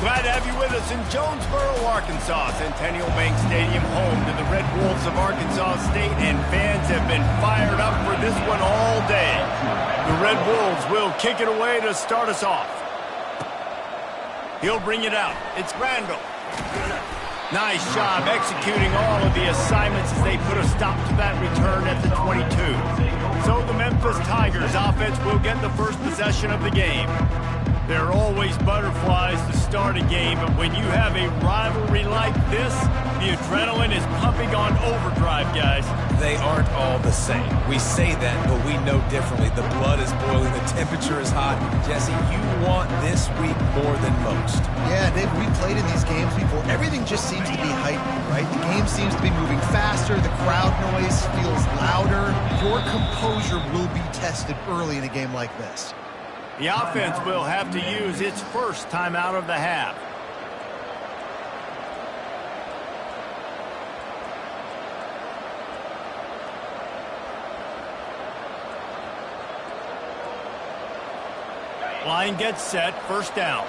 Glad to have you with us in Jonesboro, Arkansas. Centennial Bank Stadium, home to the Red Wolves of Arkansas State, and fans have been fired up for this one all day. The Red Wolves will kick it away to start us off. He'll bring it out. It's Randall. Nice job executing all of the assignments as they put a stop to that return at the 22. So the Memphis Tigers offense will get the first possession of the game. There are always butterflies to start a game, but when you have a rivalry like this, the adrenaline is pumping on overdrive, guys. They aren't all the same. We say that, but we know differently. The blood is boiling, the temperature is hot. Jesse, you want this week more than most. Yeah, Dave, we played in these games before. Everything just seems to be heightened, right? The game seems to be moving faster. The crowd noise feels louder. Your composure will be tested early in a game like this. The offense will have to use its first timeout of the half. Line gets set, first down.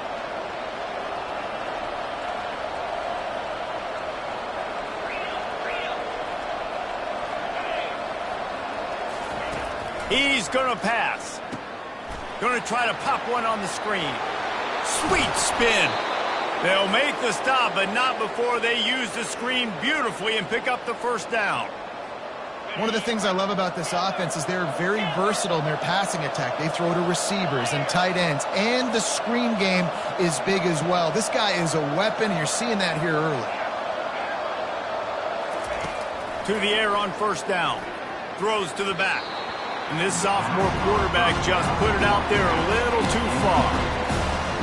He's going to pass. Going to try to pop one on the screen. Sweet spin. They'll make the stop, but not before they use the screen beautifully and pick up the first down. One of the things I love about this offense is they're very versatile in their passing attack. They throw to receivers and tight ends, and the screen game is big as well. This guy is a weapon, and you're seeing that here early. To the air on first down. Throws to the back. And this sophomore quarterback just put it out there a little too far.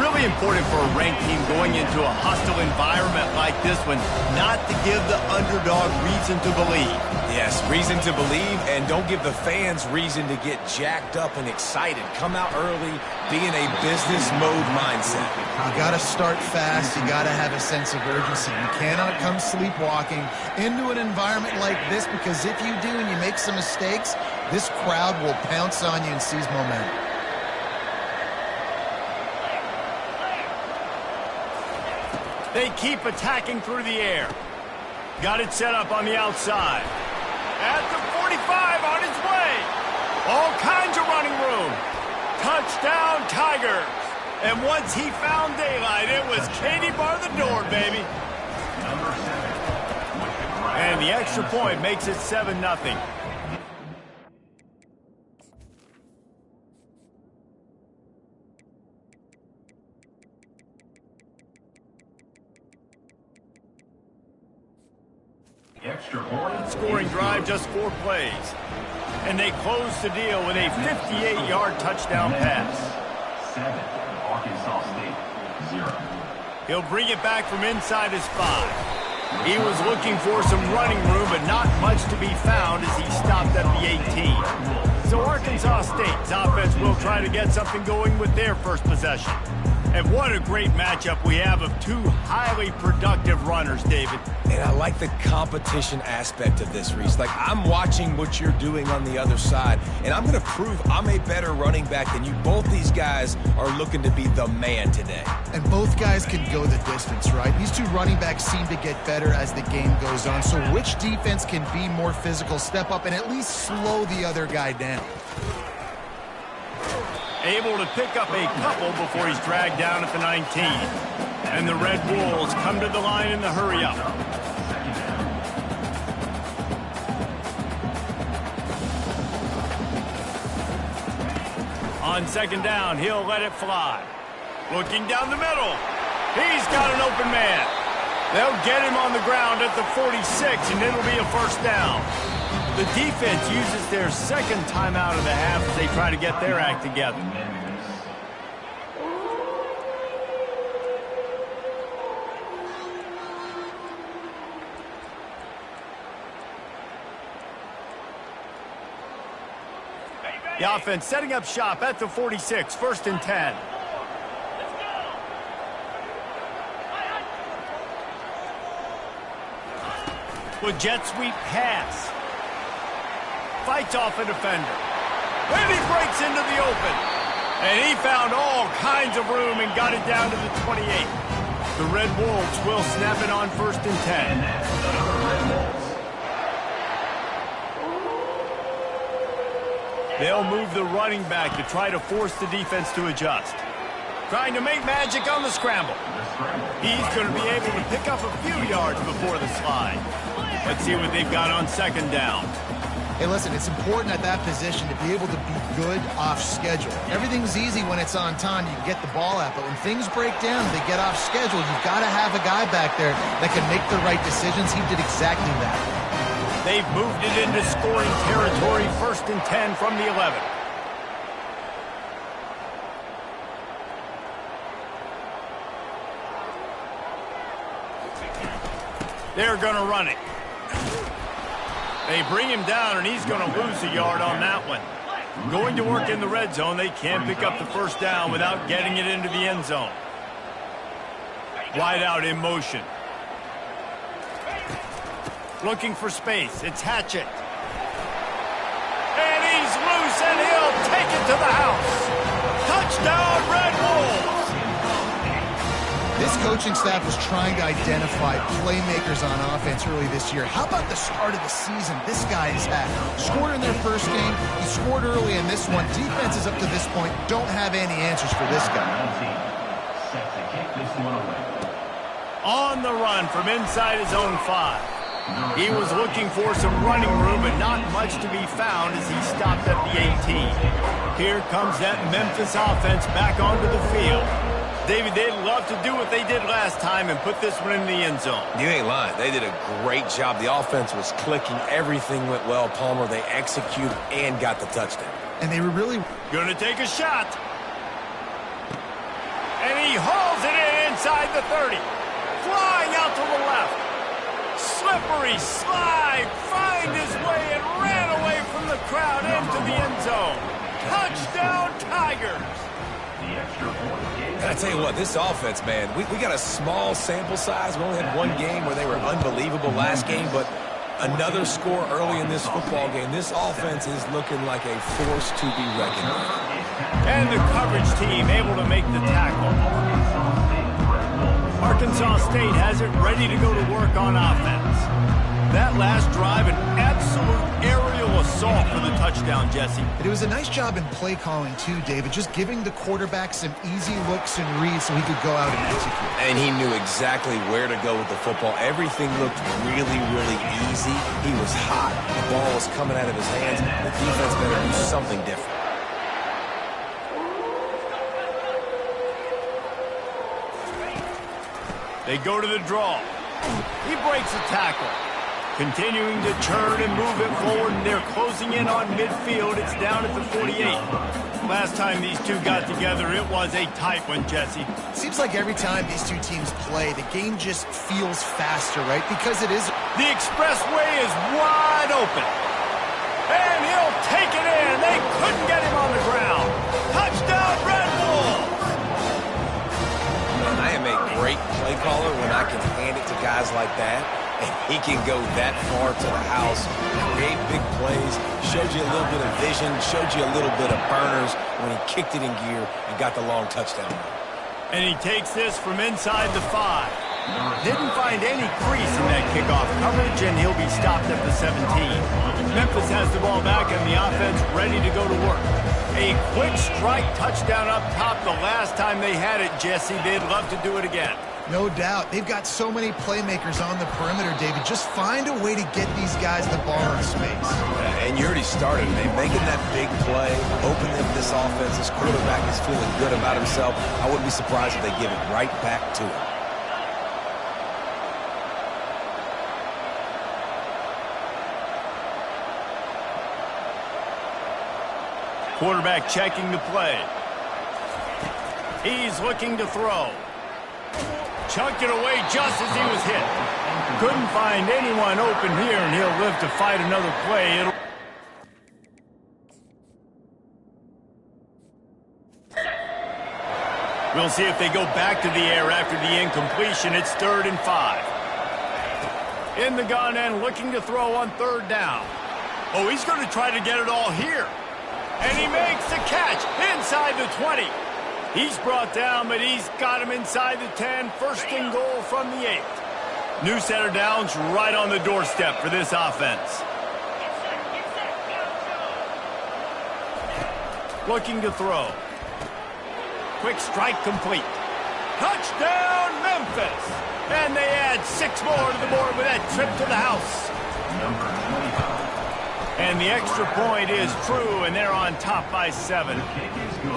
Really important for a ranked team going into a hostile environment like this one, not to give the underdog reason to believe. Yes, reason to believe, and don't give the fans reason to get jacked up and excited. Come out early, be in a business mode mindset. You got to start fast. You got to have a sense of urgency. You cannot come sleepwalking into an environment like this, because if you do and you make some mistakes, this crowd will pounce on you and seize momentum. They keep attacking through the air. Got it set up on the outside. At the 45, on its way. All kinds of running room. Touchdown, Tigers. And once he found daylight, it was Katie bar the door, baby. And the extra point makes it 7-0. Scoring drive, just 4 plays. And they close the deal with a 58-yard touchdown pass. 7, Arkansas State, 0. He'll bring it back from inside his 5. He was looking for some running room, but not much to be found as he stopped at the 18. So Arkansas State's offense will try to get something going with their first possession. And what a great matchup we have of two highly productive runners, David. And I like the competition aspect of this, Reese. Like, I'm watching what you're doing on the other side, and I'm going to prove I'm a better running back than you. Both these guys are looking to be the man today. And both guys can go the distance, right? These two running backs seem to get better as the game goes on. So which defense can be more physical, step up, and at least slow the other guy down? Able to pick up a couple before he's dragged down at the 19. And the Red Wolves come to the line in the hurry-up. On second down, he'll let it fly. Looking down the middle. He's got an open man. They'll get him on the ground at the 46, and it'll be a first down. The defense uses their second timeout of the half as they try to get their act together. The offense setting up shop at the 46, 1st and 10. With jet sweep pass. Fights off a defender. And he breaks into the open. And he found all kinds of room and got it down to the 28. The Red Wolves will snap it on 1st and 10. They'll move the running back to try to force the defense to adjust. Trying to make magic on the scramble. He's going to be able to pick up a few yards before the slide. Let's see what they've got on 2nd down. Hey, listen, it's important at that position to be able to be good off schedule. Everything's easy when it's on time. You can get the ball out, but when things break down, they get off schedule. You've got to have a guy back there that can make the right decisions. He did exactly that. They've moved it into scoring territory, 1st and 10 from the 11. They're going to run it. They bring him down, and he's going to lose a yard on that one. Going to work in the red zone. They can't pick up the 1st down without getting it into the end zone. Wide out in motion. Looking for space. It's Hatchett. And he's loose, and he'll take it to the house. Touchdown, Red Wolves! This coaching staff was trying to identify playmakers on offense early this year. How about the start of the season this guy has had? Scored in their first game. He scored early in this one. Defenses up to this point don't have any answers for this guy. Set to kick this one away. On the run from inside his own 5. He was looking for some running room, but not much to be found as he stopped at the 18. Here comes that Memphis offense back onto the field. David, they'd love to do what they did last time and put this one in the end zone. You ain't lying. They did a great job. The offense was clicking. Everything went well, Palmer. They executed and got the touchdown. And they were really Gonna take a shot. And he hauls it in inside the 30. Flying out to the left. Slippery slide. Find his way and ran away from the crowd into the end zone. Touchdown, Tigers. The extra point. And I tell you what, this offense, man, we got a small sample size. We only had one game where they were unbelievable last game, but another score early in this football game. This offense is looking like a force to be reckoned with. And the coverage team able to make the tackle. Arkansas State has it ready to go to work on offense. That last drive, an absolute aerial assault for the touchdown, Jesse. It was a nice job in play calling, too, David, just giving the quarterback some easy looks and reads so he could go out and execute. And he knew exactly where to go with the football. Everything looked really, really easy. He was hot. The ball was coming out of his hands. The defense better do something different. They go to the draw. He breaks a tackle. Continuing to turn and move it forward, and they're closing in on midfield. It's down at the 48. Last time these two got together, it was a tight one, Jesse. Seems like every time these two teams play, the game just feels faster, right? Because it is. The expressway is wide open. And he'll take it in. They couldn't get him on the ground. Touchdown, Red Wolves! And I am a great play caller when I can hand it to guys like that. And he can go that far to the house, create big plays, showed you a little bit of vision, showed you a little bit of burners when he kicked it in gear and got the long touchdown. And he takes this from inside the 5. Didn't find any crease in that kickoff coverage, and he'll be stopped at the 17. Memphis has the ball back and the offense ready to go to work. A quick strike touchdown up top the last time they had it, Jesse. They'd love to do it again. No doubt. They've got so many playmakers on the perimeter, David. Just find a way to get these guys the ball in space. And you already started, man. Making that big play, opening up this offense. This quarterback is feeling good about himself. I wouldn't be surprised if they give it right back to him. Quarterback checking the play. He's looking to throw. Chunked it away just as he was hit. Couldn't find anyone open here, and he'll live to fight another play. We'll see if they go back to the air after the incompletion. It's 3rd and 5. In the gun and looking to throw on 3rd down. Oh, he's going to try to get it all here. And he makes the catch inside the 20. He's brought down, but he's got him inside the 10. First and goal from the 8. New set of downs right on the doorstep for this offense. Looking to throw. Quick strike complete. Touchdown, Memphis! And they add 6 more to the board with that trip to the house. And the extra point is true, and they're on top by 7.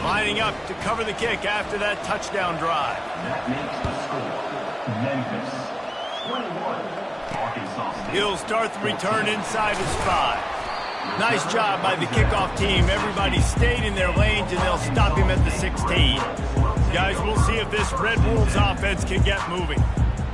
Lining up to cover the kick after that touchdown drive. That makes the score. Memphis 21, Arkansas State. He'll start the return inside his 5. Nice job by the kickoff team. Everybody stayed in their lanes, and they'll stop him at the 16. Guys, we'll see if this Red Wolves offense can get moving.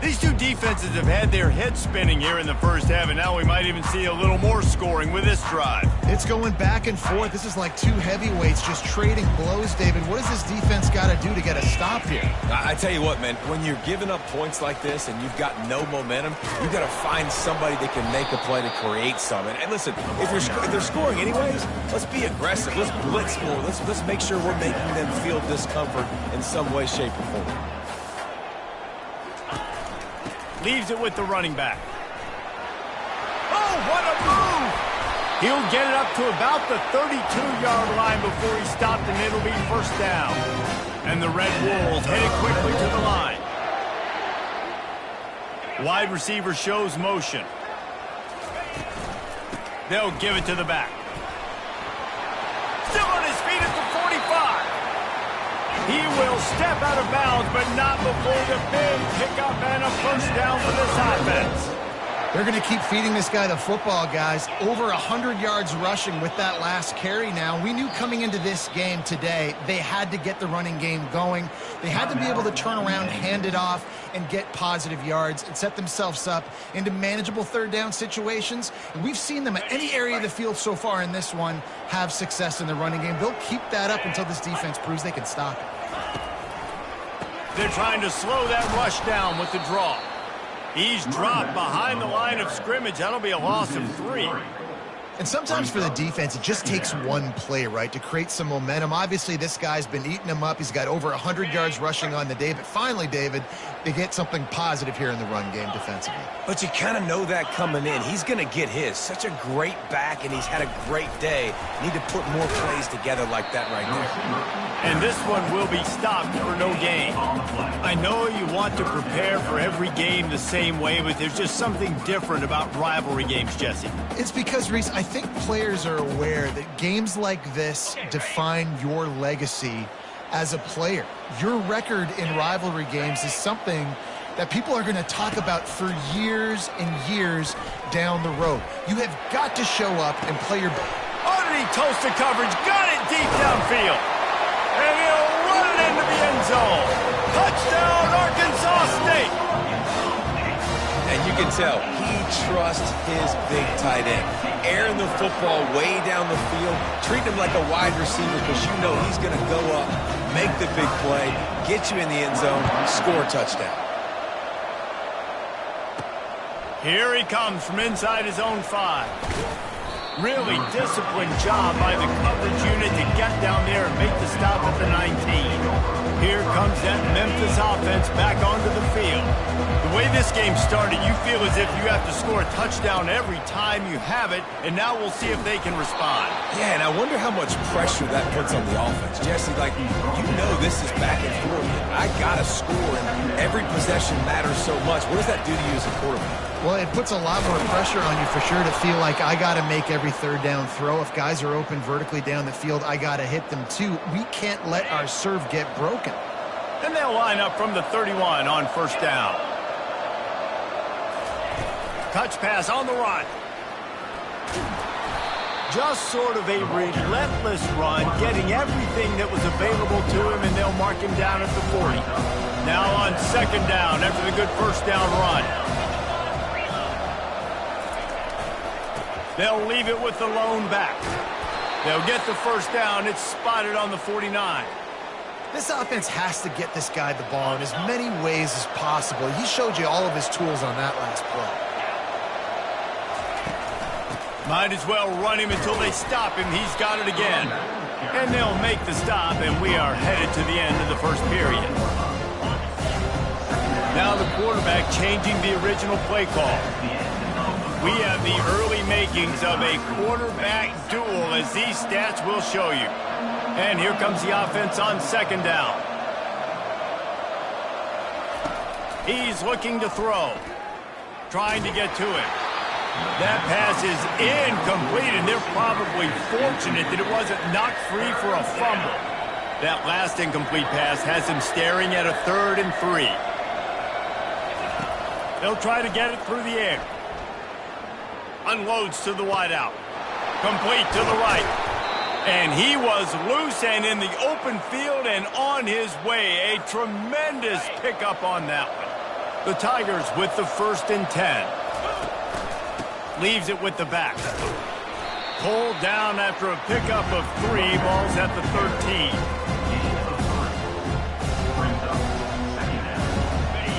These two defenses have had their heads spinning here in the first half, and now we might even see a little more scoring with this drive. It's going back and forth. This is like two heavyweights just trading blows, David. What does this defense got to do to get a stop here? I tell you what, man, when you're giving up points like this and you've got no momentum, you've got to find somebody that can make a play to create some. And listen, if they're scoring anyways, let's be aggressive. Let's blitz more. Let's make sure we're making them feel discomfort in some way, shape, or form. Leaves it with the running back. Oh, what a move! He'll get it up to about the 32-yard line before he stopped, and it'll be first down. And the Red Wolves headed quickly to the line. Wide receiver shows motion. They'll give it to the back. Still on his feet at the 45. He will step out of bounds, but not before the big pickup and a first down for this offense. They're going to keep feeding this guy the football, guys. Over 100 yards rushing with that last carry now. We knew coming into this game today, they had to get the running game going. They had to be able to turn around, hand it off, and get positive yards and set themselves up into manageable third down situations. And we've seen them at any area of the field so far in this one have success in the running game. They'll keep that up until this defense proves they can stop it. They're trying to slow that rush down with the draw. He's dropped behind the line of scrimmage. That'll be a loss of 3. And sometimes for the defense, it just takes one play, right, to create some momentum. Obviously, this guy's been eating him up. He's got over 100 yards rushing on the day. But finally, David, they get something positive here in the run game defensively. But you kind of know that coming in. He's going to get his. Such a great back, and he's had a great day. Need to put more plays together like that right there. And this one will be stopped for no gain. I know you want to prepare for every game the same way, but there's just something different about rivalry games, Jesse. It's because, Reese, I think players are aware that games like this define your legacy as a player. Your record in rivalry games is something that people are going to talk about for years and years down the road. You have got to show up and play your best. Underneath toasted coverage, got it deep downfield. And he'll run it into the end zone. Touchdown, Arkansas State. And you can tell he trusts his big tight end. Airing the football way down the field, treat him like a wide receiver because you know he's going to go up, make the big play, get you in the end zone, score a touchdown. Here he comes from inside his own 5. Really disciplined job by the coverage unit to get down there and make the stop at the 19. Here comes that Memphis offense back onto the field. The way this game started, you feel as if you have to score a touchdown every time you have it, and now we'll see if they can respond. Yeah, and I wonder how much pressure that puts on the offense. Jesse, like, you know this is back and forth. I got to score, and every possession matters so much. What does that do to you as a quarterback? Well, it puts a lot more pressure on you for sure to feel like I got to make every third down throw. If guys are open vertically down the field, I got to hit them too. We can't let our serve get broken. And they'll line up from the 31 on first down. Touch pass on the run. Just sort of a relentless run, getting everything that was available to him, and they'll mark him down at the 40. Now on second down after the good first down run. They'll leave it with the lone back. They'll get the first down. It's spotted on the 49. This offense has to get this guy the ball in as many ways as possible. He showed you all of his tools on that last play. Might as well run him until they stop him. He's got it again. And they'll make the stop, and we are headed to the end of the first period. Now the quarterback changing the original play call. We have the early makings of a quarterback duel, as these stats will show you. And here comes the offense on second down. He's looking to throw. Trying to get to him. That pass is incomplete, and they're probably fortunate that it wasn't knocked free for a fumble. That last incomplete pass has him staring at a 3rd and 3. They'll try to get it through the air. Unloads to the wideout. Complete to the right. And he was loose and in the open field and on his way. A tremendous pickup on that one. The Tigers with the 1st and 10. Leaves it with the back. Pulled down after a pickup of 3. Ball's at the 13.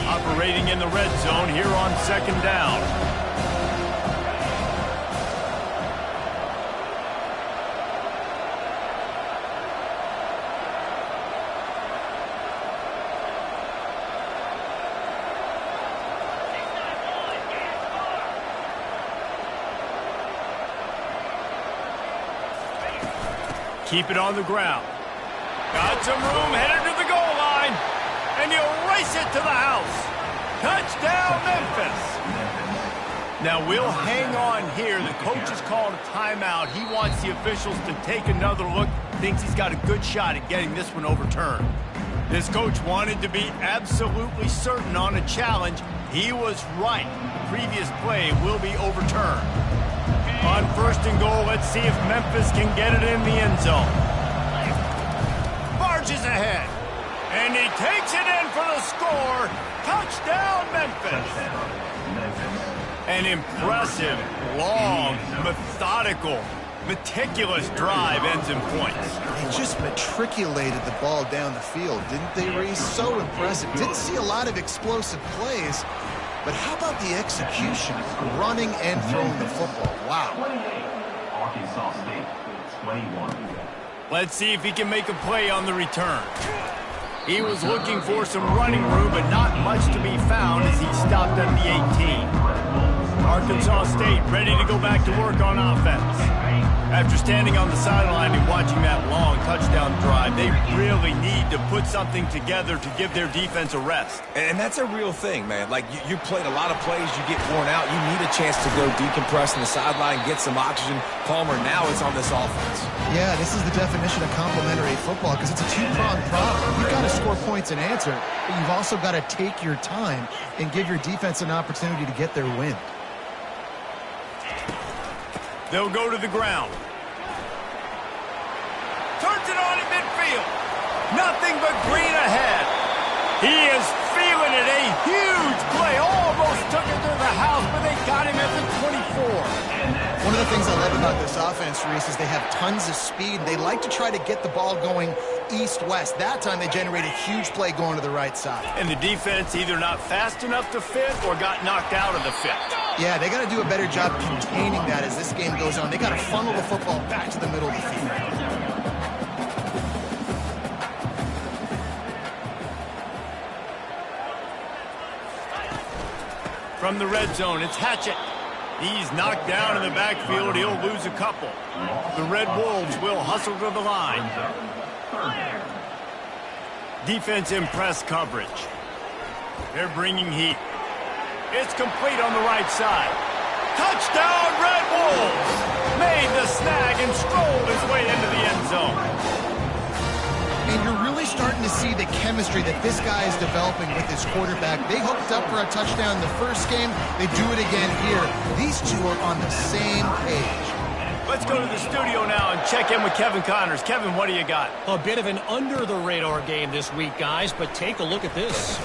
Operating in the red zone here on second down. Keep it on the ground. Got some room, headed to the goal line. And you race it to the house. Touchdown, Memphis. Now, we'll hang on here. The coach has called a timeout. He wants the officials to take another look. Thinks he's got a good shot at getting this one overturned. This coach wanted to be absolutely certain on a challenge. He was right. The previous play will be overturned. On 1st and goal, let's see if Memphis can get it in the end zone. Barges ahead. And he takes it in for the score. Touchdown, Memphis. An impressive, long, methodical, meticulous drive ends in points. They just matriculated the ball down the field, didn't they, Reese? So impressive. Didn't see a lot of explosive plays. But how about the execution, running and throwing the football? Wow. 28, Arkansas State, 21. Let's see if he can make a play on the return. He was looking for some running room, but not much to be found as he stopped at the 18. Arkansas State ready to go back to work on offense. After standing on the sideline and watching that long touchdown drive, they really need to put something together to give their defense a rest. And that's a real thing, man. Like, you played a lot of plays, you get worn out, you need a chance to go decompress on the sideline, get some oxygen. Palmer, now it's on this offense. Yeah, this is the definition of complementary football because it's a two-pronged problem. You've got to score points and answer, but you've also got to take your time and give your defense an opportunity to get their win. They'll go to the ground. Turns it on at midfield. Nothing but green ahead. He is feeling it. A huge play. Almost took it to the house, but they got him at the 24. One of the things I love about this offense, Reese, is they have tons of speed. They like to try to get the ball going east-west. That time they generate a huge play going to the right side. And the defense either not fast enough to fit or got knocked out of the fit. Yeah, they got to do a better job containing that as this game goes on. They got to funnel the football back to the middle of the field. From the red zone, it's Hatchett. He's knocked down in the backfield. He'll lose a couple. The Red Wolves will hustle to the line. Defense in press coverage. They're bringing heat. It's complete on the right side. Touchdown, Red Wolves! Made the snag and strolled his way into the end zone. And you're really starting to see the chemistry that this guy is developing with his quarterback. They hooked up for a touchdown in the first game. They do it again here. These two are on the same page. Let's go to the studio now and check in with Kevin Connors. Kevin, what do you got? A bit of an under-the-radar game this week, guys, but take a look at this.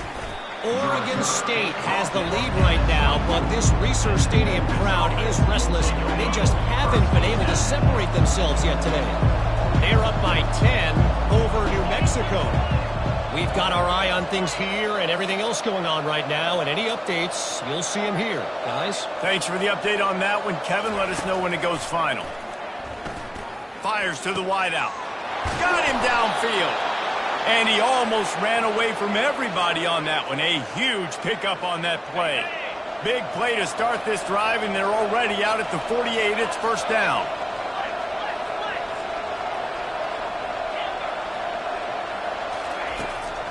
Oregon State has the lead right now, but this Reser Stadium crowd is restless. They just haven't been able to separate themselves yet today. They're up by 10 over New Mexico. We've got our eye on things here and everything else going on right now, and any updates, you'll see them here, guys. Thanks for the update on that one, Kevin. Let us know when it goes final. Fires to the wideout. Got him downfield. And he almost ran away from everybody on that one. A huge pickup on that play. Big play to start this drive, and they're already out at the 48. It's first down.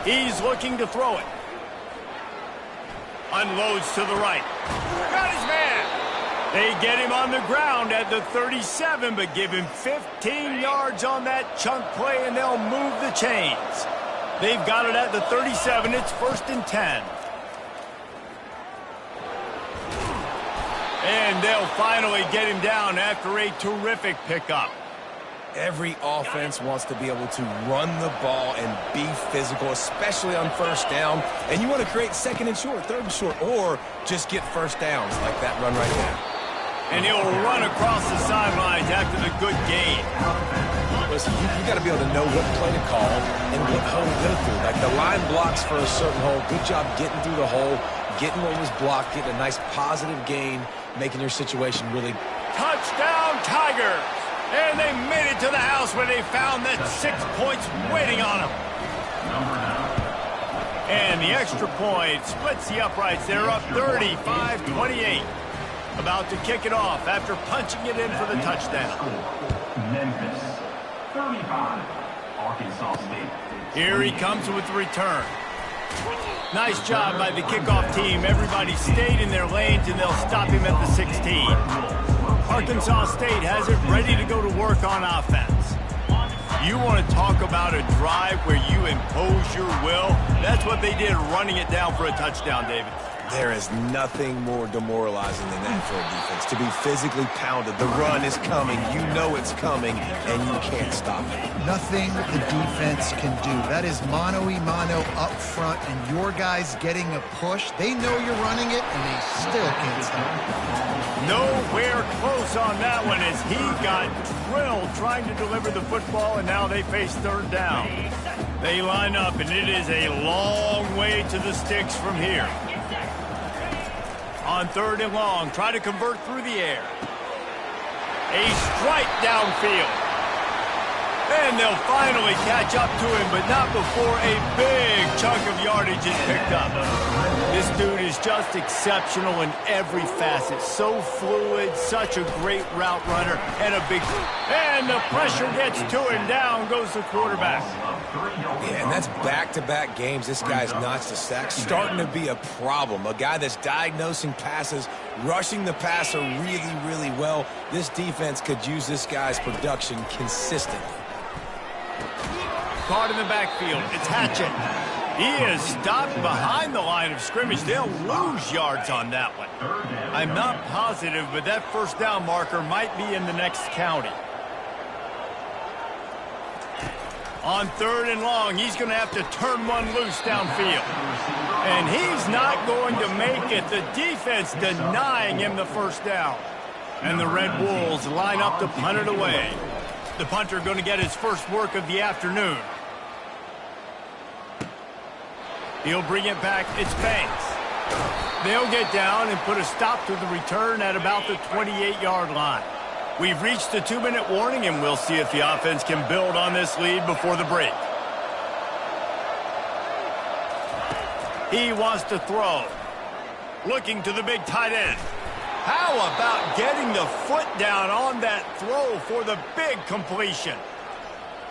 He's looking to throw it. Unloads to the right. Got his man. They get him on the ground at the 37, but give him 15 yards on that chunk play, and they'll move the chains. They've got it at the 37. It's first and 10. And they'll finally get him down after a terrific pickup. Every offense wants to be able to run the ball and be physical, especially on first down. And you want to create second and short, third and short, or just get first downs like that run right there. And he'll run across the sidelines after the good gain. Listen, you got to be able to know what play to call and what hole to go through. Like the line blocks for a certain hole. Good job getting through the hole, getting what was blocked, getting a nice positive gain, making your situation really... Touchdown, Tigers! And they made it to the house where they found that 6 points waiting on them. And the extra point splits the uprights. They're up 35-28. About to kick it off after punching it in for the touchdown. Memphis, 35, Arkansas State. Here he comes with the return. Nice job by the kickoff team. Everybody stayed in their lanes, and they'll stop him at the 16. Arkansas State has it ready to go to work on offense. You want to talk about a drive where you impose your will? That's what they did, running it down for a touchdown, David. There is nothing more demoralizing than that for a defense. To be physically pounded. The run is coming. You know it's coming, and you can't stop it. Nothing the defense can do. That is mano-a-mano up front, and your guys getting a push. They know you're running it, and they still can't stop it. Nowhere close on that one as he got drilled trying to deliver the football, and now they face third down. They line up, and it is a long way to the sticks from here. On third and long, try to convert through the air. A strike downfield. And they'll finally catch up to him, but not before a big chunk of yardage is picked up. This dude is just exceptional in every facet. So fluid, such a great route runner, and a big... And the pressure gets to him. Down goes the quarterback. Yeah, and that's back-to-back games. This guy's notched a sack. Starting to be a problem. A guy that's diagnosing passes, rushing the passer really, really well. This defense could use this guy's production consistently. Caught in the backfield. It's Hatchett. He is stopped behind the line of scrimmage. They'll lose yards on that one. I'm not positive, but that first down marker might be in the next county. On third and long, he's going to have to turn one loose downfield. And he's not going to make it. The defense denying him the first down. And the Red Wolves line up to punt it away. The punter going to get his first work of the afternoon. He'll bring it back. It's Banks. They'll get down and put a stop to the return at about the 28-yard line. We've reached the 2-minute warning, and we'll see if the offense can build on this lead before the break. He wants to throw. Looking to the big tight end. How about getting the foot down on that throw for the big completion?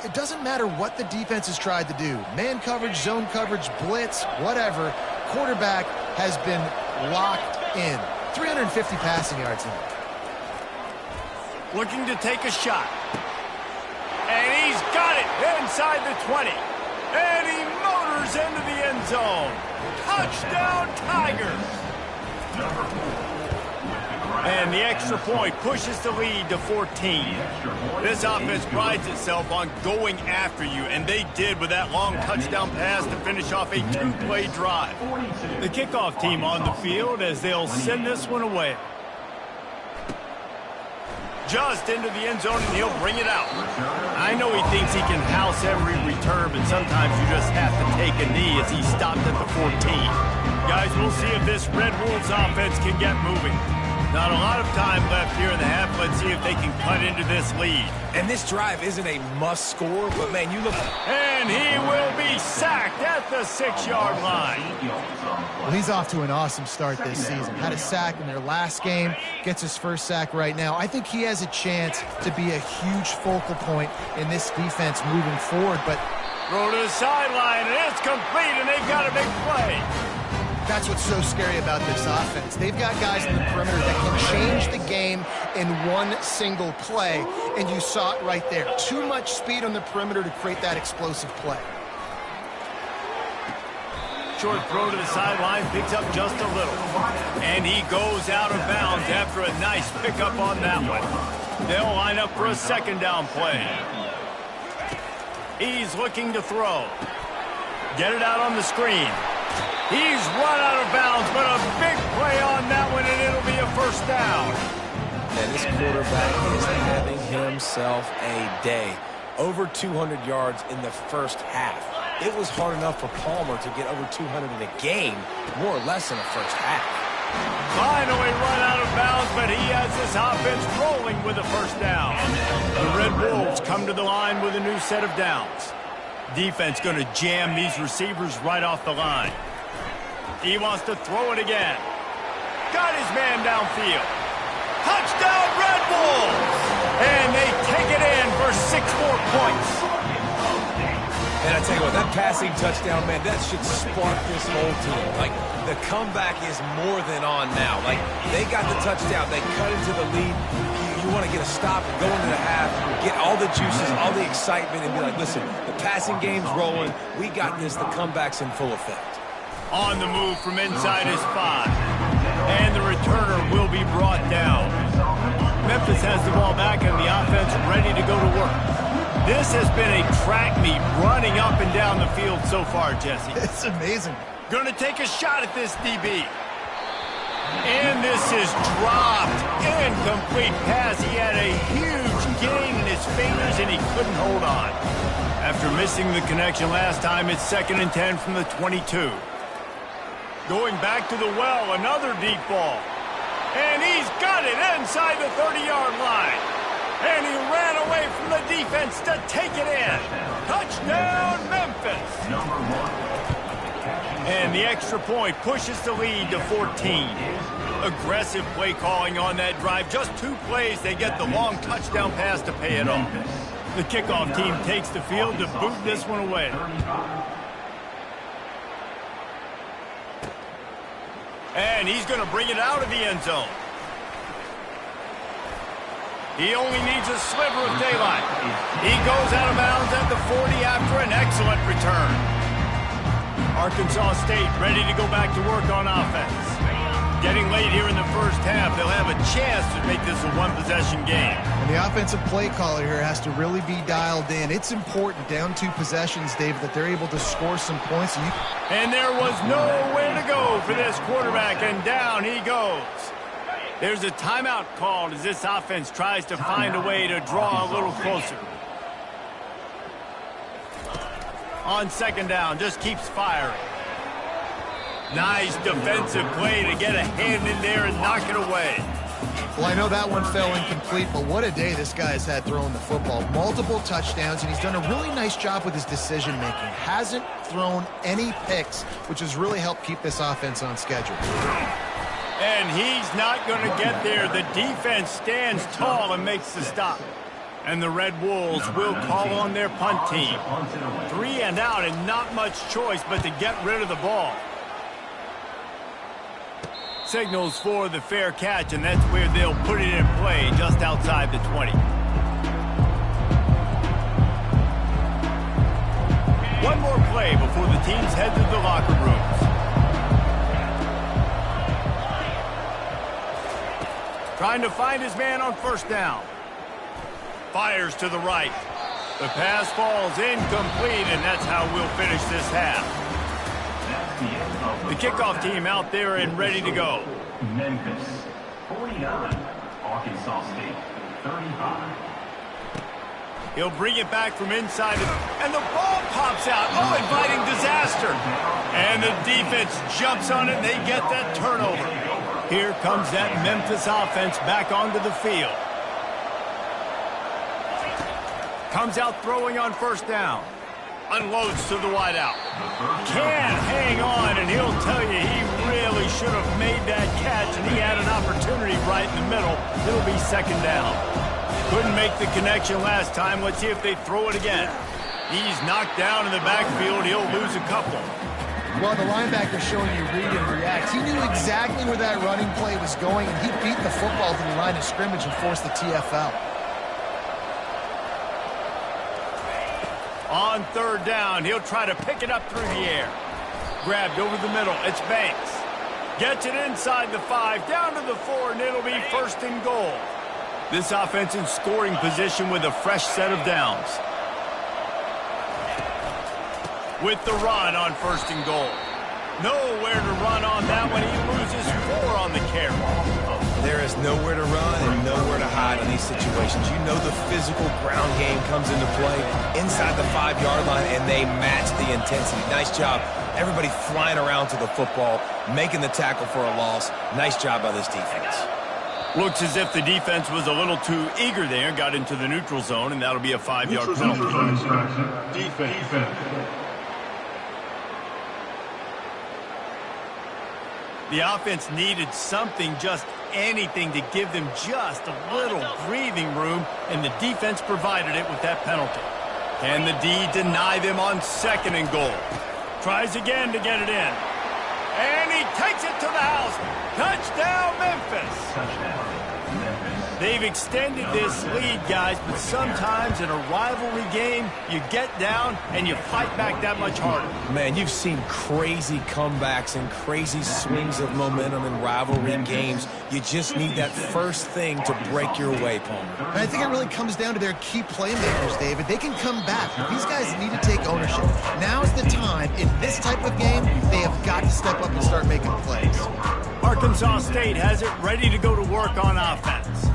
It doesn't matter what the defense has tried to do. Man coverage, zone coverage, blitz, whatever. Quarterback has been locked in. 350 passing yards in it. Looking to take a shot. And he's got it inside the 20. And he motors into the end zone. Touchdown, Tigers. And the extra point pushes the lead to 14. This offense prides itself on going after you, and they did with that long touchdown pass to finish off a 2-play drive. The kickoff team on the field as they'll send this one away. Just into the end zone, and he'll bring it out. I know he thinks he can house every return, but sometimes you just have to take a knee as he stopped at the 14. Guys, we'll see if this Red Wolves offense can get moving. Not a lot of time left here in the half. Let's see if they can cut into this lead. And this drive isn't a must score, but man, you look. And he will be sacked at the 6-yard line. Well, he's off to an awesome start this season. Had a sack in their last game, gets his first sack right now. I think he has a chance to be a huge focal point in this defense moving forward, but throw to the sideline, and it's complete, and they've got a big play. that's what's so scary about this offense. They've got guys in the perimeter that can change the game in one single play, and you saw it right there. Too much speed on the perimeter to create that explosive play. Short throw to the sideline, picks up just a little. And he goes out of bounds after a nice pickup on that one. They'll line up for a second down play. He's looking to throw. Get it out on the screen. He's run out of bounds, but a big play on that one, and it'll be a first down. And this quarterback is having himself a day. Over 200 yards in the first half. It was hard enough for Palmer to get over 200 in a game, more or less in the first half. Finally run out of bounds, but he has this offense rolling with a first down. The Red Wolves come to the line with a new set of downs. Defense going to jam these receivers right off the line. He wants to throw it again. Got his man downfield. Touchdown, Red Wolves! And they take it in for 6 more points. And I tell you what, that passing touchdown, man, that should spark this whole team. Like, the comeback is more than on now. Like, they got the touchdown. They cut into the lead. You want to get a stop and go into the half, get all the juices, all the excitement, and be like, listen, the passing game's rolling. We got this. The comeback's in full effect. On the move from inside his 5. And the returner will be brought down. Memphis has the ball back and the offense ready to go to work. This has been a track meet running up and down the field so far, Jesse. It's amazing. Going to take a shot at this DB. And this is dropped. Incomplete pass. He had a huge gain in his fingers and he couldn't hold on. After missing the connection last time, it's 2nd and 10 from the 22. Going back to the well, another deep ball. And he's got it inside the 30-yard line. And he ran away from the defense to take it in. Touchdown, Memphis. And the extra point pushes the lead to 14. Aggressive play calling on that drive. Just 2 plays, they get the long touchdown pass to pay it off. The kickoff team takes the field to boot this one away. And he's going to bring it out of the end zone. He only needs a sliver of daylight. He goes out of bounds at the 40 after an excellent return. Arkansas State ready to go back to work on offense. Getting late here in the first half, they'll have a chance to make this a one-possession game. And the offensive play caller here has to really be dialed in. It's important, down 2 possessions, Dave, that they're able to score some points. And there was nowhere to go for this quarterback, and down he goes. There's a timeout called as this offense tries to find a way to draw a little closer. On 2nd down, just keeps firing. Nice defensive play to get a hand in there and knock it away. Well, I know that one fell incomplete, but what a day this guy has had throwing the football. Multiple touchdowns, and he's done a really nice job with his decision-making. Hasn't thrown any picks, which has really helped keep this offense on schedule. And he's not going to get there. The defense stands tall and makes the stop. And the Red Wolves will call on their punt team. 3 and out and not much choice but to get rid of the ball. Signals for the fair catch, and that's where they'll put it in play just outside the 20. One more play before the teams head to the locker rooms. Trying to find his man on 1st down. Fires to the right. The pass falls incomplete, and that's how we'll finish this half. The kickoff team out there and ready to go. Memphis, 49. Arkansas State, 35. He'll bring it back from inside, and the ball pops out. Oh, inviting disaster. And the defense jumps on it, and they get that turnover. Here comes that Memphis offense back onto the field. Comes out throwing on first down. Unloads to the wideout. Can't hang on, and he'll tell you he really should have made that catch, and he had an opportunity right in the middle. It'll be second down. Couldn't make the connection last time. Let's see if they throw it again. He's knocked down in the backfield. He'll lose a couple. Well, the linebacker's showing you read and react. He knew exactly where that running play was going, and he beat the football to the line of scrimmage and forced the TFL. On third down, he'll try to pick it up through the air. Grabbed over the middle. It's Banks. Gets it inside the 5, down to the 4, and it'll be first and goal. This offense in scoring position with a fresh set of downs. With the run on first and goal. Nowhere to run on that one. He loses 4 on the carry. There is nowhere to run and nowhere to hide in these situations. You know the physical ground game comes into play inside the 5-yard line, and they match the intensity. Nice job. Everybody flying around to the football, making the tackle for a loss. Nice job by this defense. Looks as if the defense was a little too eager there, got into the neutral zone, and that'll be a 5-yard penalty. Defense. The offense needed something, just anything, to give them just a little breathing room, and the defense provided it with that penalty. Can the D deny them on second and goal? Tries again to get it in. And he takes it to the house. Touchdown, Memphis. Touchdown, Memphis. They've extended this lead, guys, but sometimes in a rivalry game, you get down and you fight back that much harder. Man, you've seen crazy comebacks and crazy swings of momentum in rivalry games. You just need that first thing to break your way, Palmer. And I think it really comes down to their key playmakers, David. They can come back. These guys need to take ownership. Now's the time. In this type of game, they have got to step up and start making plays. Arkansas State has it ready to go to work on offense.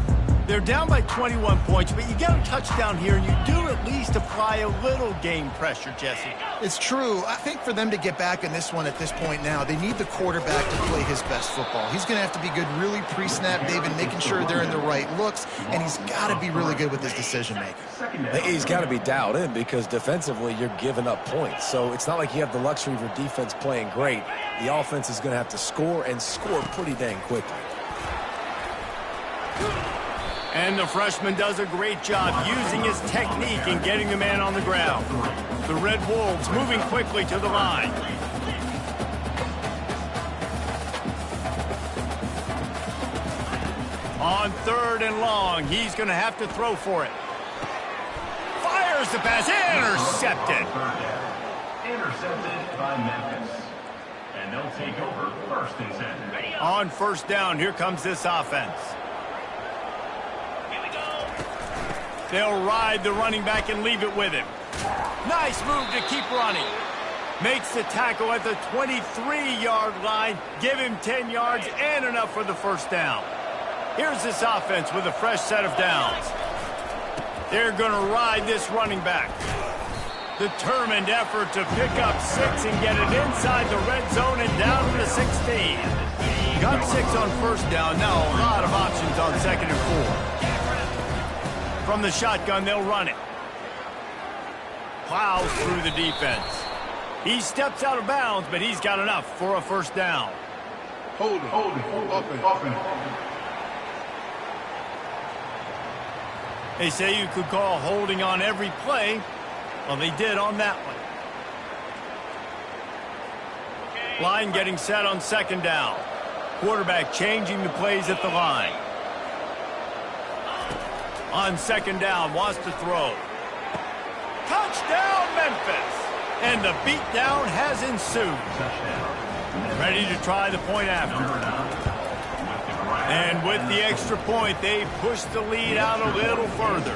They're down by 21 points, but you get a touchdown here, and you do at least apply a little game pressure, Jesse. It's true. I think for them to get back in this one at this point now, they need the quarterback to play his best football. He's going to have to be good really pre-snap, David, making sure they're in the right looks, and he's got to be really good with his decision-making. He's got to be dialed in because defensively you're giving up points. So it's not like you have the luxury of your defense playing great. The offense is going to have to score and score pretty dang quickly. And the freshman does a great job using his technique and getting the man on the ground. The Red Wolves moving quickly to the line. On third and long, he's going to have to throw for it. Fires the pass, intercepted. Intercepted by Memphis. And they'll take over first and 10. On first down, here comes this offense. They'll ride the running back and leave it with him. Nice move to keep running. Makes the tackle at the 23-yard line. Give him 10 yards and enough for the first down. Here's this offense with a fresh set of downs. They're going to ride this running back. Determined effort to pick up 6 and get it inside the red zone and down to the 16. Got 6 on first down. Now a lot of options on second and 4. From the shotgun, they'll run it. Plows through the defense. He steps out of bounds, but he's got enough for a first down. Holding. Offense. They say you could call holding on every play. Well, they did on that one. Line getting set on second down. Quarterback changing the plays at the line. On second down, wants to throw. Touchdown, Memphis! And the beatdown has ensued. Ready to try the point after. And with the extra point, they push the lead out a little further.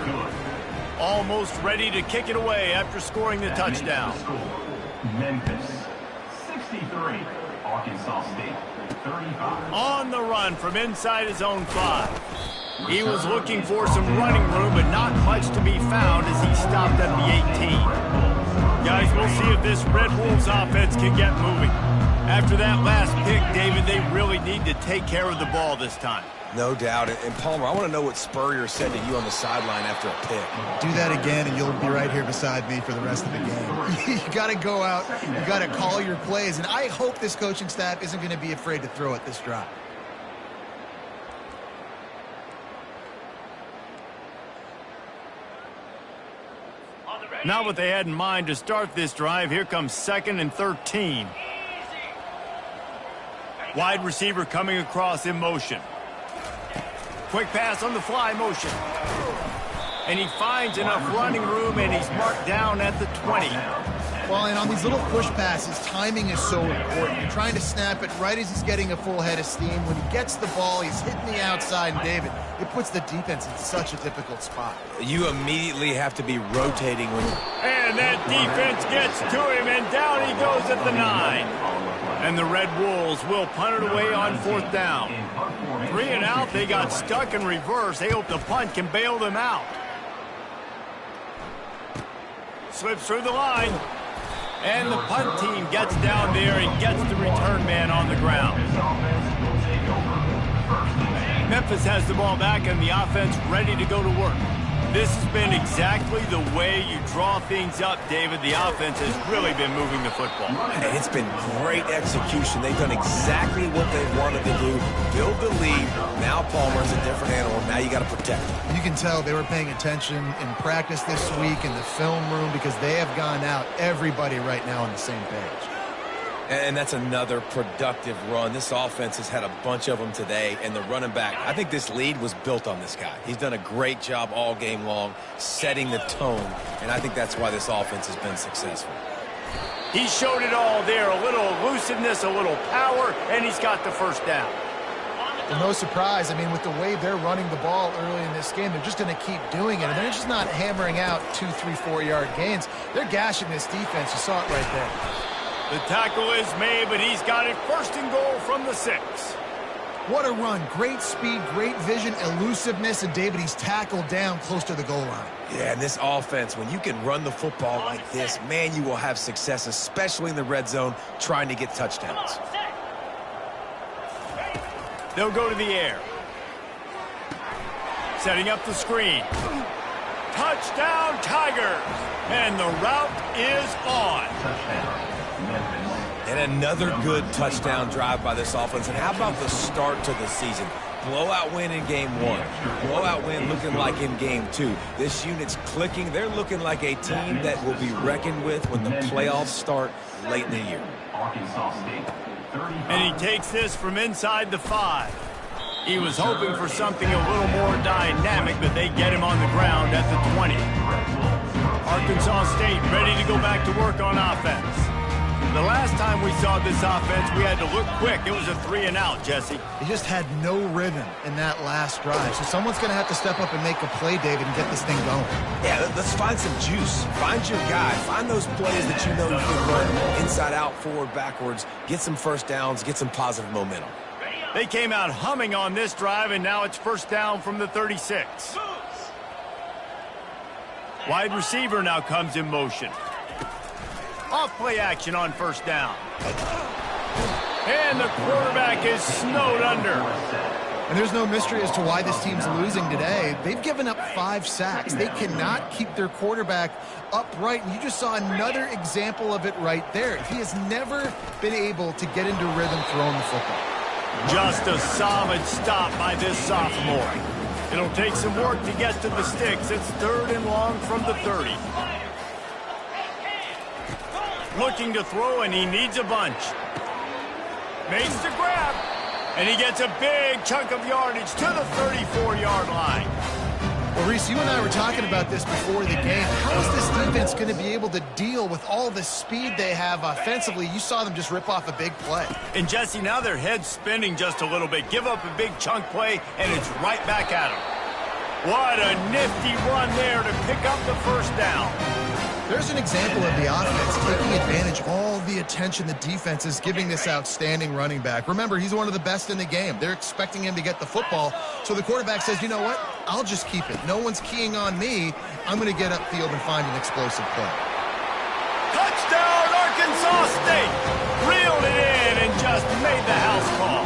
Almost ready to kick it away after scoring the touchdown. Memphis 63, Arkansas State 35. On the run from inside his own 5. He was looking for some running room, but not much to be found as he stopped at the 18. Guys, we'll see if this Red Wolves offense can get moving. After that last pick, David, they really need to take care of the ball this time. No doubt. And Palmer, I want to know what Spurrier said to you on the sideline after a pick. Do that again, and you'll be right here beside me for the rest of the game. You got to go out. You got to call your plays, and I hope this coaching staff isn't going to be afraid to throw it this drive. Not what they had in mind to start this drive. Here comes 2nd and 13. Wide receiver coming across in motion. Quick pass on the fly motion. And he finds enough running room, and he's marked down at the 20. Well, and on these little push passes, timing is so important. You're trying to snap it right as he's getting a full head of steam. When he gets the ball, he's hitting the outside, and David, it puts the defense in such a difficult spot. You immediately have to be rotating when you... And that defense gets to him, and down he goes at the 9. And the Red Wolves will punt it away on 4th down. 3 and out, they got stuck in reverse. They hope the punt can bail them out. Slips through the line. And the punt team gets down there and gets the return man on the ground. Memphis has the ball back and the offense ready to go to work. This has been exactly the way you draw things up, David. The offense has really been moving the football. And it's been great execution. They've done exactly what they wanted to do. Build the lead. Now Palmer's a different animal. Now you got to protect him. You can tell they were paying attention in practice this week in the film room because they have gone out, everybody right now on the same page. And that's another productive run. This offense has had a bunch of them today, and the running back, I think this lead was built on this guy. He's done a great job all game long, setting the tone, and I think that's why this offense has been successful. He showed it all there, a little elusiveness, a little power, and he's got the first down. Well, no surprise. I mean, with the way they're running the ball early in this game, they're just going to keep doing it, and they're just not hammering out 2, 3, 4-yard gains. They're gashing this defense. You saw it right there. The tackle is made, but he's got it 1st and goal from the 6. What a run. Great speed, great vision, elusiveness, and David, he's tackled down close to the goal line. Yeah, and this offense, when you can run the football like this, man, you will have success, especially in the red zone, trying to get touchdowns. They'll go to the air. Setting up the screen. Touchdown, Tigers! And the route is on. And another good touchdown drive by this offense. And how about the start to the season? Blowout win in game 1. Blowout win looking like in game 2. This unit's clicking. They're looking like a team that will be reckoned with when the playoffs start late in the year. And he takes this from inside the 5. He was hoping for something a little more dynamic, but they get him on the ground at the 20. Arkansas State ready to go back to work on offense. The last time we saw this offense, we had to look quick. It was a 3 and out, Jesse. They just had no rhythm in that last drive. So someone's going to have to step up and make a play, David, and get this thing going. Yeah, let's find some juice. Find your guy. Find those plays that you know you can run inside out, forward, backwards. Get some first downs. Get some positive momentum. They came out humming on this drive, and now it's 1st down from the 36. Wide receiver now comes in motion. Off play action on 1st down. And the quarterback is snowed under. And there's no mystery as to why this team's losing today. They've given up 5 sacks. They cannot keep their quarterback upright. And you just saw another example of it right there. He has never been able to get into rhythm throwing the football. Just a solid stop by this sophomore. It'll take some work to get to the sticks. It's 3rd and long from the 30. Looking to throw, and he needs a bunch. Makes the grab, and he gets a big chunk of yardage to the 34-yard line. Well, Reese, you and I were talking about this before the game. How is this defense going to be able to deal with all the speed they have offensively? You saw them just rip off a big play. And, Jesse, now their head's spinning just a little bit. Give up a big chunk play, and it's right back at them. What a nifty run there to pick up the 1st down. There's an example of the offense taking advantage of all the attention the defense is giving this outstanding running back. Remember, he's one of the best in the game. They're expecting him to get the football. So the quarterback says, you know what? I'll just keep it. No one's keying on me. I'm going to get upfield and find an explosive play. Touchdown, Arkansas State reeled it in and just made the house call.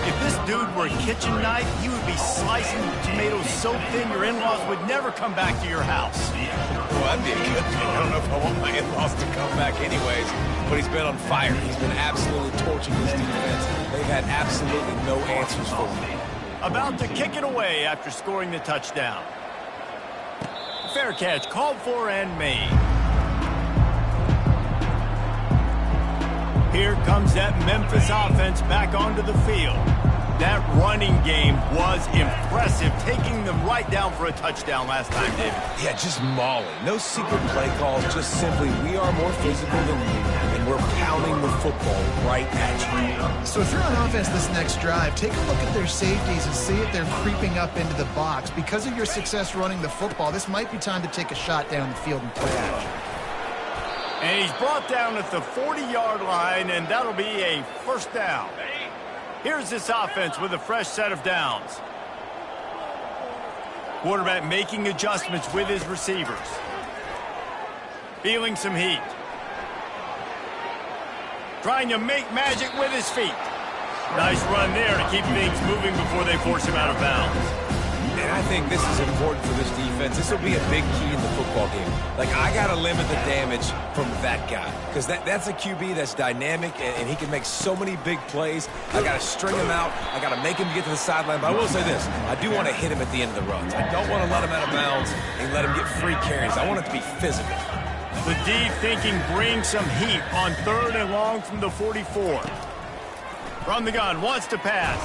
If this dude were a kitchen knife, he would be slicing tomatoes so thin your in-laws would never come back to your house. Well, that'd be a good thing. I don't know if I want my in-laws to come back anyways, but he's been on fire. He's been absolutely torching this defense. They've had absolutely no answers for him. About to kick it away after scoring the touchdown. Fair catch called for and made. Here comes that Memphis offense back onto the field. That running game was impressive, taking them right down for a touchdown last time, David. Yeah, just mauling. No secret play calls, just simply we are more physical than you, and we're pounding the football right at you. So if you're on offense this next drive, take a look at their safeties and see if they're creeping up into the box. Because of your success running the football, this might be time to take a shot down the field and play action. And he's brought down at the 40-yard line, and that'll be a first down. Here's this offense with a fresh set of downs. Quarterback making adjustments with his receivers. Feeling some heat. Trying to make magic with his feet. Nice run there to keep things moving before they force him out of bounds. And I think this is important for this defense. This will be a big key in the football game. Like, I got to limit the damage from that guy. Because that's a QB that's dynamic, and he can make so many big plays. I got to string him out. I got to make him get to the sideline. But I will say this. I do want to hit him at the end of the runs. I don't want to let him out of bounds and let him get free carries. I want it to be physical. The D thinking brings some heat on 3rd and long from the 44. From the gun, wants to pass.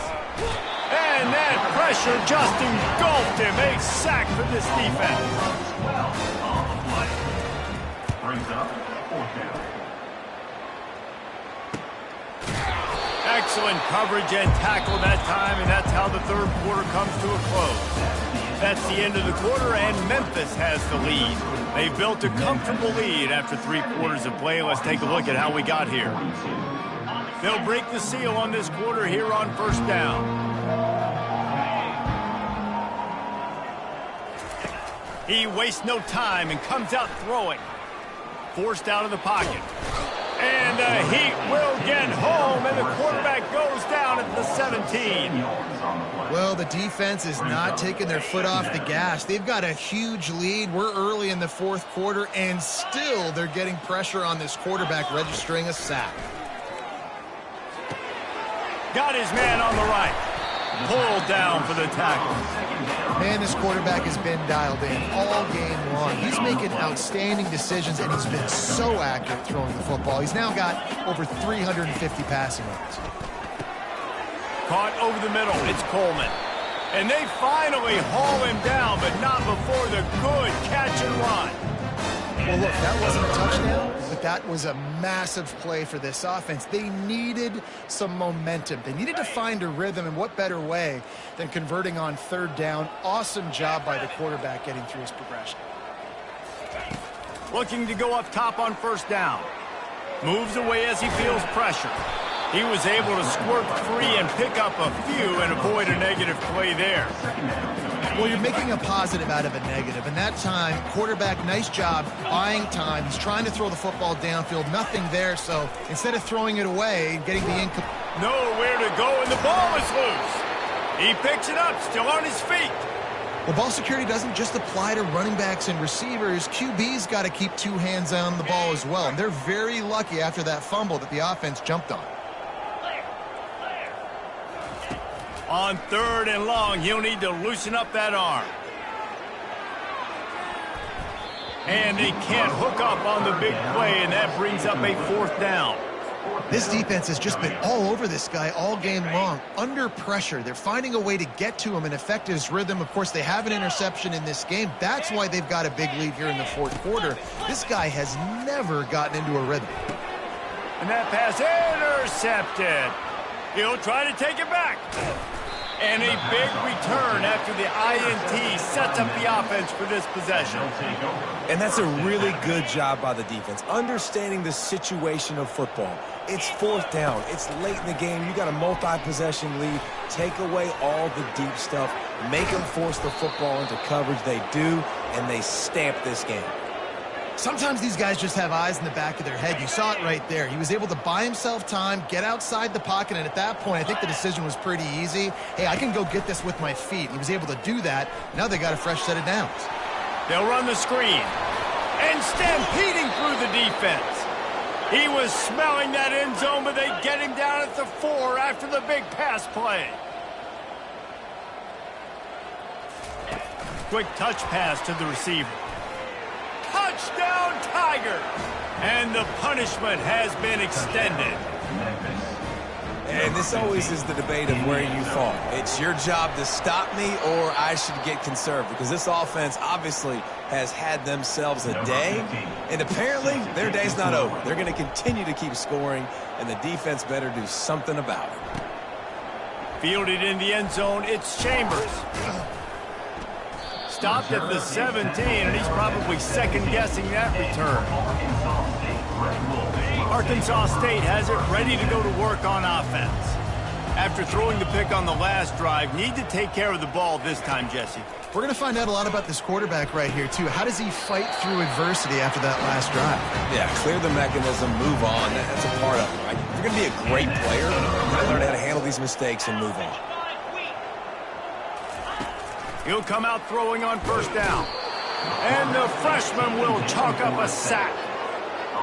And that pressure just engulfed him. A sack for this defense. On the play. Brings up 4th down. Excellent coverage and tackle that time, and that's how the 3rd quarter comes to a close. That's the end of the quarter, and Memphis has the lead. They built a comfortable lead after 3 quarters of play. Let's take a look at how we got here. They'll break the seal on this quarter here on 1st down. He wastes no time and comes out throwing. Forced out of the pocket. And the heat will get home, and the quarterback goes down at the 17. Well, the defense is not taking their foot off the gas. They've got a huge lead. We're early in the 4th quarter, and still they're getting pressure on this quarterback, registering a sack. Got his man on the right. Pulled down for the tackle. Man, this quarterback has been dialed in all game long. He's making outstanding decisions, and he's been so accurate throwing the football. He's now got over 350 passing yards. Caught over the middle. It's Coleman. And they finally haul him down, but not before the good catch and run. Well, look, that wasn't a touchdown, but that was a massive play for this offense. They needed some momentum. They needed to find a rhythm, and what better way than converting on 3rd down. Awesome job by the quarterback getting through his progression. Looking to go up top on 1st down. Moves away as he feels pressure. He was able to squirt free and pick up a few and avoid a negative play there. Well, you're making a positive out of a negative, and that time, quarterback, nice job buying time. He's trying to throw the football downfield, nothing there, so instead of throwing it away and getting the nowhere to go, and the ball is loose. He picks it up, still on his feet. Well, ball security doesn't just apply to running backs and receivers. QB's got to keep 2 hands on the ball as well, and they're very lucky after that fumble that the offense jumped on. On 3rd and long, he'll need to loosen up that arm. And they can't hook up on the big play, and that brings up a 4th down. This defense has just been all over this guy all game long. Under pressure, they're finding a way to get to him and affect his rhythm. Of course, they have an interception in this game. That's why they've got a big lead here in the 4th quarter. This guy has never gotten into a rhythm. And that pass intercepted. He'll try to take it back. And a big return after the INT sets up the offense for this possession. And that's a really good job by the defense, understanding the situation of football. It's 4th down. It's late in the game. You got a multi-possession lead. Take away all the deep stuff. Make them force the football into coverage. They do, and they stamp this game. Sometimes these guys just have eyes in the back of their head. You saw it right there. He was able to buy himself time, get outside the pocket, and at that point, I think the decision was pretty easy. Hey, I can go get this with my feet. He was able to do that. Now they got a fresh set of downs. They'll run the screen. And stampeding through the defense. He was smelling that end zone, but they get him down at the 4 after the big pass play. Quick touch pass to the receiver. Touchdown, Tiger! And the punishment has been extended. And this always is the debate of where you fall. It's your job to stop me, or I should get conservative, because this offense obviously has had themselves a day, and apparently their day's not over. They're going to continue to keep scoring, and the defense better do something about it. Fielded in the end zone, it's Chambers. Stopped at the 17, and he's probably second-guessing that return. Arkansas State has it ready to go to work on offense. After throwing the pick on the last drive, need to take care of the ball this time, Jesse. We're going to find out a lot about this quarterback right here, too. How does he fight through adversity after that last drive? Yeah, clear the mechanism, move on. That's a part of it, right? If you're going to be a great player, you got to learn how to handle these mistakes and move on. He'll come out throwing on first down. And the freshman will chalk up a sack.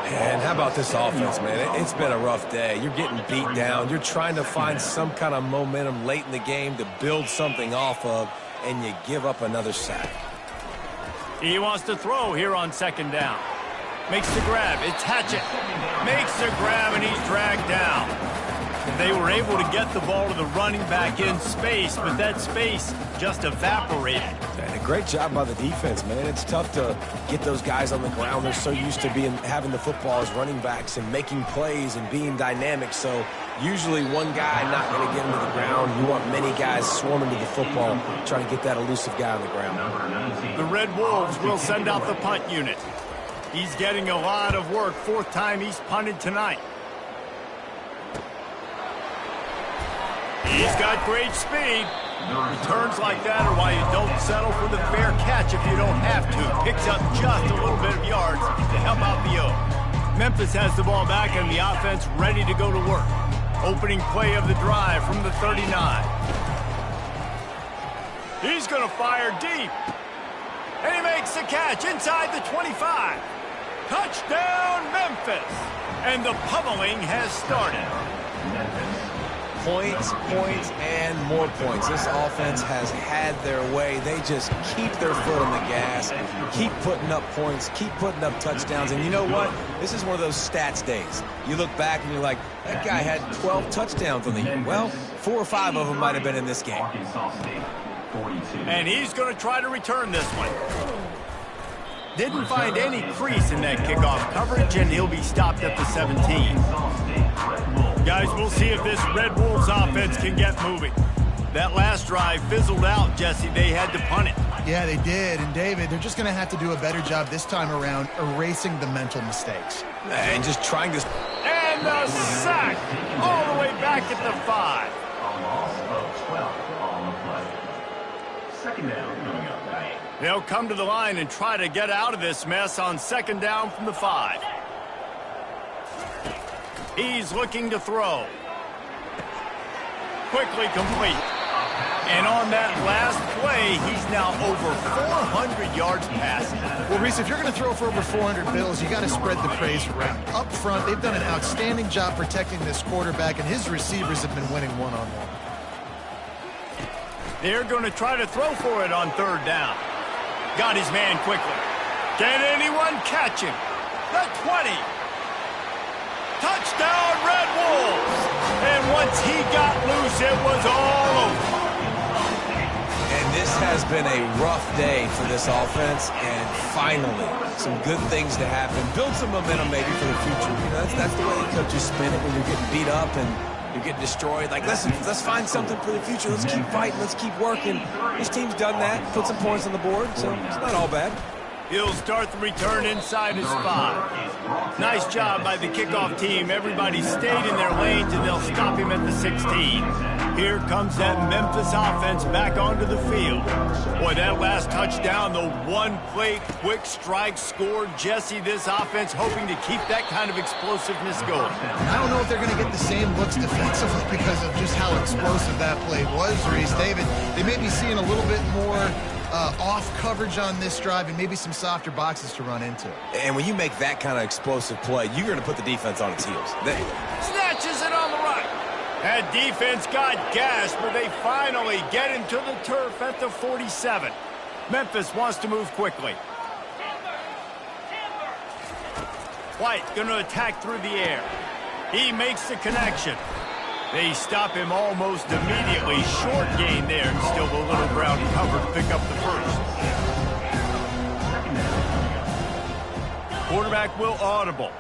And how about this offense, man? It's been a rough day. You're getting beat down. You're trying to find some kind of momentum late in the game to build something off of, and you give up another sack. He wants to throw here on second down. Makes the grab. It's Hatchett. Makes the grab, and he's dragged down. They were able to get the ball to the running back in space, but that space just evaporated. And a great job by the defense, man. It's tough to get those guys on the ground. They're so used to having the football as running backs and making plays and being dynamic. So usually one guy not going to get him to the ground. You want many guys swarming to the football, trying to get that elusive guy on the ground. The Red Wolves will send out the punt unit. He's getting a lot of work. 4th time he's punted tonight. He's got great speed. Returns like that are why you don't settle for the fair catch if you don't have to. Picks up just a little bit of yards to help out the O. Memphis has the ball back and the offense ready to go to work. Opening play of the drive from the 39. He's going to fire deep. And he makes the catch inside the 25. Touchdown, Memphis. And the pummeling has started. Points, points, and more points. This offense has had their way. They just keep their foot on the gas, keep putting up points, keep putting up touchdowns. And you know what? This is one of those stats days. You look back and you're like, that guy had 12 touchdowns on the year. Well, 4 or 5 of them might have been in this game. And he's going to try to return this one. Didn't find any crease in that kickoff coverage, and he'll be stopped at the 17. Guys, we'll see if this Red Wolves offense can get moving. That last drive fizzled out, Jesse. They had to punt it. Yeah, they did. And, David, they're just going to have to do a better job this time around erasing the mental mistakes. And just trying to... And the sack all the way back at the 5. A loss of 12 on the play. Second down coming up. They'll come to the line and try to get out of this mess on second down from the 5. He's looking to throw. Quickly complete. And on that last play, he's now over 400 yards passing. Well, Reese, if you're going to throw for over 400 bills, you got to spread the praise around. Up front, they've done an outstanding job protecting this quarterback, and his receivers have been winning one-on-one. They're going to try to throw for it on third down. Got his man quickly. Can anyone catch him? The 20. Touchdown, Red Wolves. And once he got loose, it was all over. And this has been a rough day for this offense, and finally, some good things to happen. Build some momentum maybe for the future. You know, that's the way the coaches spin it when you're getting beat up and you're getting destroyed. Like, listen, let's find something for the future. Let's keep fighting. Let's keep working. This team's done that. Put some points on the board, so it's not all bad. He'll start the return inside his 5. Nice job by the kickoff team. Everybody stayed in their lanes, and they'll stop him at the 16. Here comes that Memphis offense back onto the field. Boy, that last touchdown, the one-play quick strike scored. Jesse, this offense hoping to keep that kind of explosiveness going. I don't know if they're going to get the same looks defensively because of just how explosive that play was, Reese. David, they may be seeing a little bit more off coverage on this drive and maybe some softer boxes to run into. And when you make that kind of explosive play, you're going to put the defense on its heels. Snatches it on the right. That defense got gashed, but they finally get him to the turf at the 47. Memphis wants to move quickly. White going to attack through the air. He makes the connection. They stop him almost immediately. Short gain there, and still the little ground cover to pick up the first. Quarterback will audible.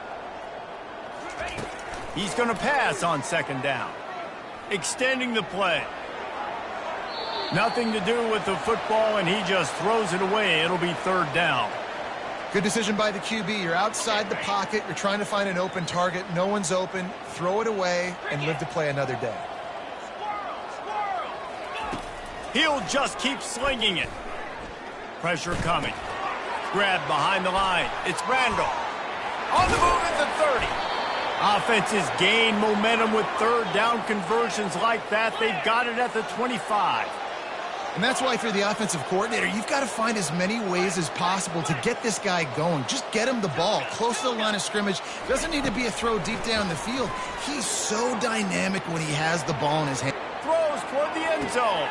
He's going to pass on second down. Extending the play. Nothing to do with the football, and he just throws it away. It'll be third down. Good decision by the QB. You're outside the pocket. You're trying to find an open target. No one's open. Throw it away and live to play another day. He'll just keep slinging it. Pressure coming. Grab behind the line. It's Randall. On the move at the 30. Offenses gain momentum with third down conversions like that. They've got it at the 25. And that's why if you're the offensive coordinator, you've got to find as many ways as possible to get this guy going. Just get him the ball close to the line of scrimmage. Doesn't need to be a throw deep down the field. He's so dynamic when he has the ball in his hand. Throws toward the end zone.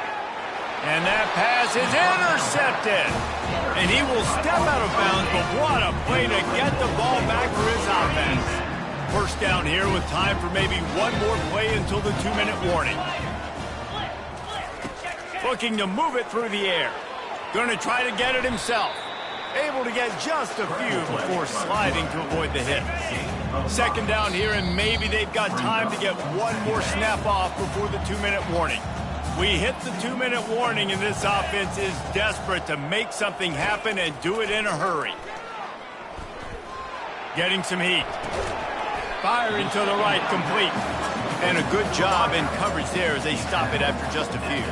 And that pass is intercepted. And he will step out of bounds, but what a play to get the ball back for his offense. First down here with time for maybe one more play until the 2-minute warning. Looking to move it through the air. Going to try to get it himself. Able to get just a few before sliding to avoid the hit. Second down here, and maybe they've got time to get one more snap off before the 2-minute warning. We hit the 2-minute warning, and this offense is desperate to make something happen and do it in a hurry. Getting some heat. Firing to the right, complete. And a good job in coverage there as they stop it after just a few.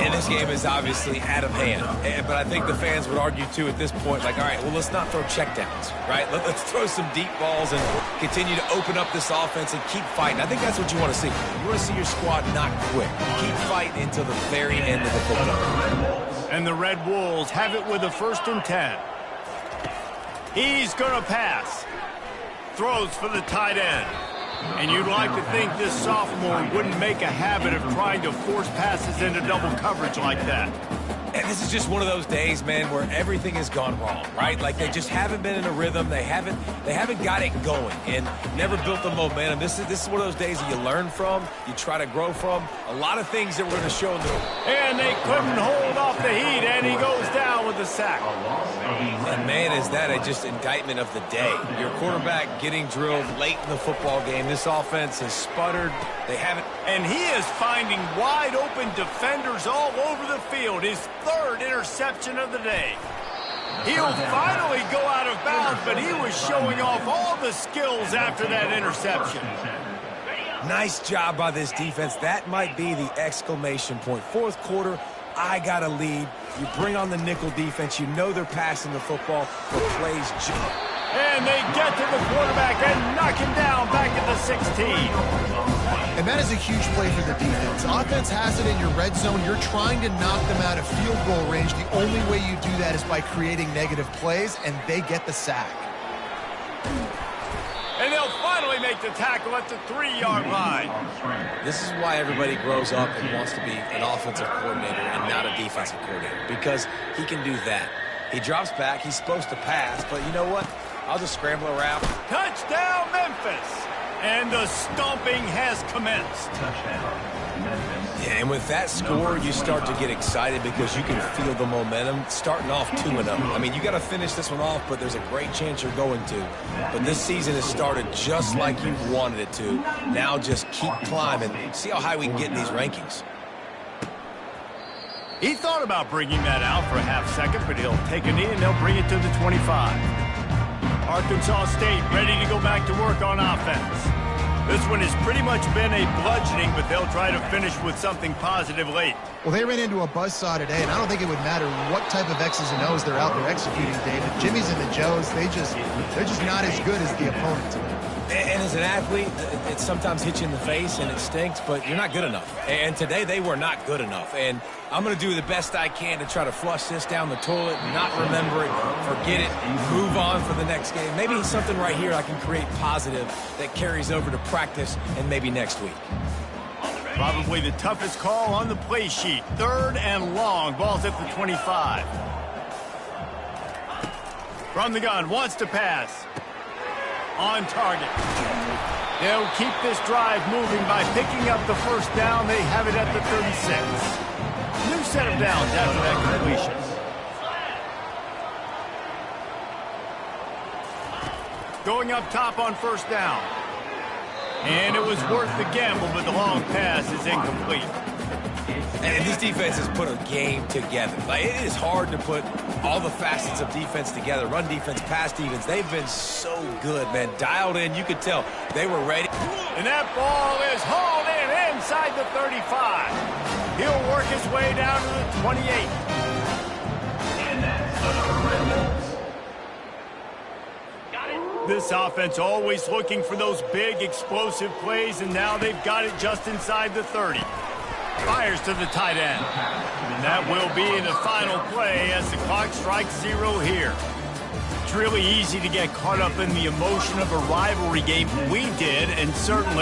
And this game is obviously out of hand. But I think the fans would argue, too, at this point, like, all right, well, let's not throw checkdowns, right? Let's throw some deep balls and continue to open up this offense and keep fighting. I think that's what you want to see. You want to see your squad not quit. Keep fighting until the very end of the football. And the Red Wolves have it with a 1st and 10. He's going to pass. Throws for the tight end. And you'd like to think this sophomore wouldn't make a habit of trying to force passes into double coverage like that. And this is just one of those days, man, where everything has gone wrong, right? Like they just haven't been in a rhythm. They haven't got it going and never built the momentum. This is one of those days that you learn from, you try to grow from. A lot of things that we're going to show in the... And they couldn't hold off the heat, and he goes down with the sack. And man, is that just indictment of the day. Your quarterback getting drilled late in the football game. This offense has sputtered. They haven't... And he is finding wide open defenders all over the field. His 3rd interception of the day. He'll finally go out of bounds, but he was showing off all the skills after that interception. Nice job by this defense. That might be the exclamation point. 4th quarter, I got a lead. You bring on the nickel defense. You know they're passing the football, but plays jump. And they get to the quarterback and knock him down back at the 16. And that is a huge play for the defense. Offense has it in your red zone. You're trying to knock them out of field goal range. The only way you do that is by creating negative plays, and they get the sack. And they'll finally make the tackle at the 3-yard line. This is why everybody grows up and wants to be an offensive coordinator and not a defensive coordinator, because he can do that. He drops back. He's supposed to pass, but you know what? I'll just scramble around. Touchdown, Memphis! And the stomping has commenced. Yeah, and with that score, you start to get excited because you can feel the momentum starting off 2-0. I mean, you got to finish this one off, but there's a great chance you're going to. But this season has started just like you wanted it to. Now just keep climbing. See how high we can get in these rankings. He thought about bringing that out for a half second, but he'll take a knee and they'll bring it to the 25. Arkansas State ready to go back to work on offense. This one has pretty much been a bludgeoning, but they'll try to finish with something positive late. Well, they ran into a buzzsaw today, and I don't think it would matter what type of X's and O's they're out there executing, David. Jimmy's and the Joes, they're just not as good as the opponent today. And as an athlete, it sometimes hits you in the face and it stinks, but you're not good enough. And today they were not good enough. And I'm going to do the best I can to try to flush this down the toilet, not remember it, forget it, move on for the next game. Maybe something right here I can create positive that carries over to practice and maybe next week. Probably the toughest call on the play sheet. 3rd and long. Ball's at the 25. From the gun, wants to pass. On target. They'll keep this drive moving by picking up the first down. They have it at the 36. New set of downs after that completion. Going up top on first down. And it was worth the gamble, but the long pass is incomplete. And this defense has put a game together. Like, it is hard to put all the facets of defense together. Run defense, pass defense. They've been so good, man. Dialed in. You could tell they were ready. And that ball is hauled in inside the 35. He'll work his way down to the 28. And that's another Red Bulls. This offense always looking for those big, explosive plays, and now they've got it just inside the 30. Fires to the tight end. And that will be the final play as the clock strikes 0 here. It's really easy to get caught up in the emotion of a rivalry game. We did, and certainly